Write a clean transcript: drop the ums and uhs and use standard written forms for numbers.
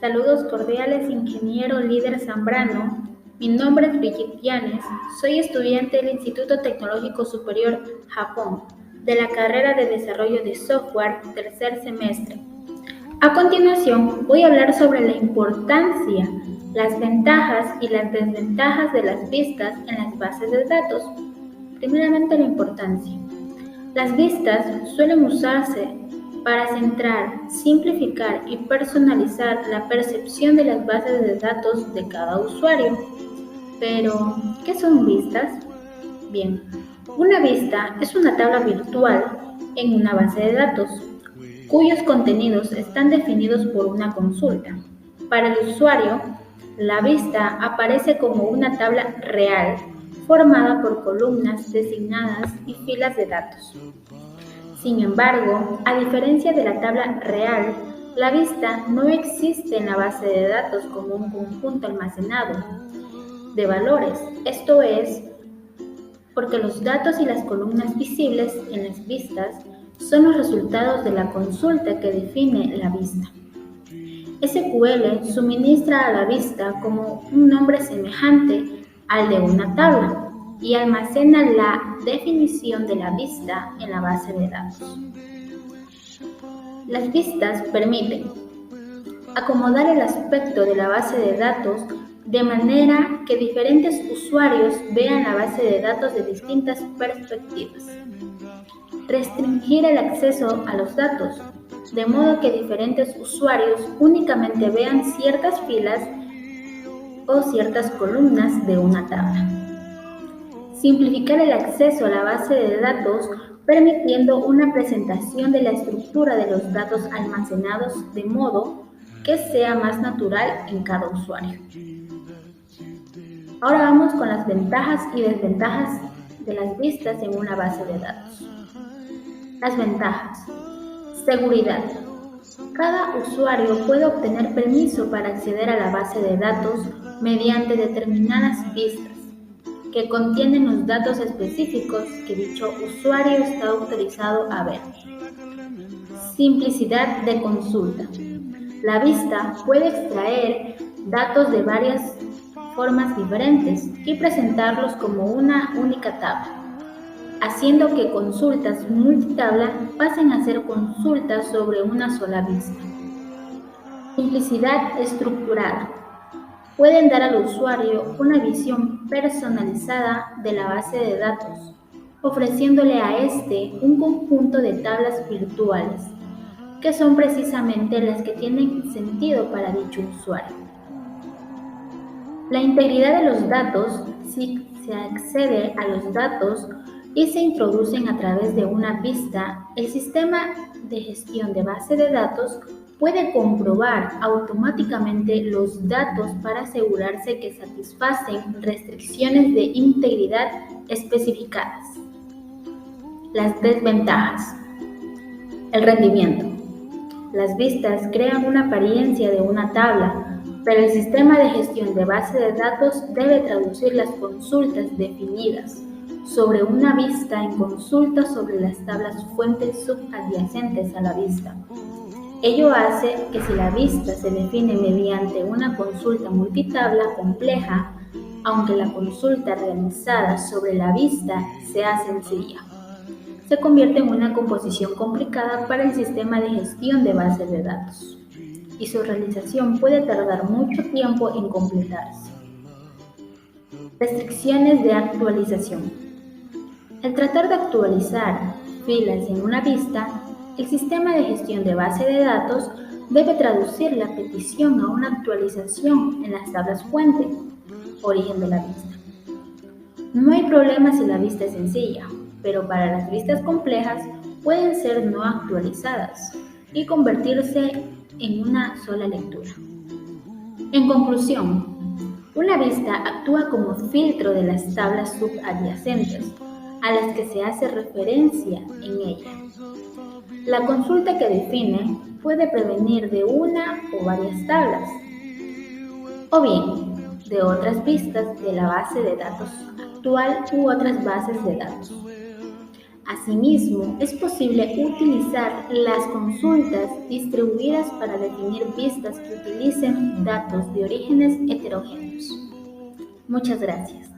Saludos cordiales, ingeniero líder Zambrano. Mi nombre es Brigitte Llanes, soy estudiante del Instituto Tecnológico Superior Japón, de la carrera de Desarrollo de Software, tercer semestre. A continuación, voy a hablar sobre la importancia, las ventajas y las desventajas de las vistas en las bases de datos. Primeramente, la importancia. Las vistas suelen usarse para centrar, simplificar y personalizar la percepción de las bases de datos de cada usuario. Pero, ¿qué son vistas? Bien, una vista es una tabla virtual en una base de datos, cuyos contenidos están definidos por una consulta. Para el usuario, la vista aparece como una tabla real, formada por columnas designadas y filas de datos. Sin embargo, a diferencia de la tabla real, la vista no existe en la base de datos como un conjunto almacenado de valores. Esto es porque los datos y las columnas visibles en las vistas son los resultados de la consulta que define la vista. SQL suministra a la vista como un nombre semejante al de una tabla y almacena la definición de la vista en la base de datos. Las vistas permiten acomodar el aspecto de la base de datos de manera que diferentes usuarios vean la base de datos de distintas perspectivas. Restringir el acceso a los datos, de modo que diferentes usuarios únicamente vean ciertas filas o ciertas columnas de una tabla. Simplificar el acceso a la base de datos permitiendo una presentación de la estructura de los datos almacenados de modo que sea más natural en cada usuario. Ahora vamos con las ventajas y desventajas de las vistas en una base de datos. Las ventajas. Seguridad. Cada usuario puede obtener permiso para acceder a la base de datos mediante determinadas vistas que contienen los datos específicos que dicho usuario está autorizado a ver. Simplicidad de consulta. La vista puede extraer datos de varias formas diferentes y presentarlos como una única tabla, haciendo que consultas multitabla pasen a ser consultas sobre una sola vista. Simplicidad estructurada. Pueden dar al usuario una visión personalizada de la base de datos, ofreciéndole a este un conjunto de tablas virtuales, que son precisamente las que tienen sentido para dicho usuario. La integridad de los datos. Si se accede a los datos y se introducen a través de una vista, el sistema de gestión de base de datos puede comprobar automáticamente los datos para asegurarse que satisfacen restricciones de integridad especificadas. Las desventajas. El rendimiento. Las vistas crean una apariencia de una tabla, pero el sistema de gestión de base de datos debe traducir las consultas definidas sobre una vista en consultas sobre las tablas fuentes subadyacentes a la vista. Ello hace que si la vista se define mediante una consulta multitabla compleja, aunque la consulta realizada sobre la vista sea sencilla, se convierte en una composición complicada para el sistema de gestión de bases de datos, y su realización puede tardar mucho tiempo en completarse. Restricciones de actualización. Al tratar de actualizar filas en una vista, el sistema de gestión de base de datos debe traducir la petición a una actualización en las tablas fuente, origen de la vista. No hay problema si la vista es sencilla, pero para las vistas complejas pueden ser no actualizadas y convertirse en una sola lectura. En conclusión, una vista actúa como filtro de las tablas subadyacentes a las que se hace referencia en ella. La consulta que define puede provenir de una o varias tablas, o bien de otras vistas de la base de datos actual u otras bases de datos. Asimismo, es posible utilizar las consultas distribuidas para definir vistas que utilicen datos de orígenes heterogéneos. Muchas gracias.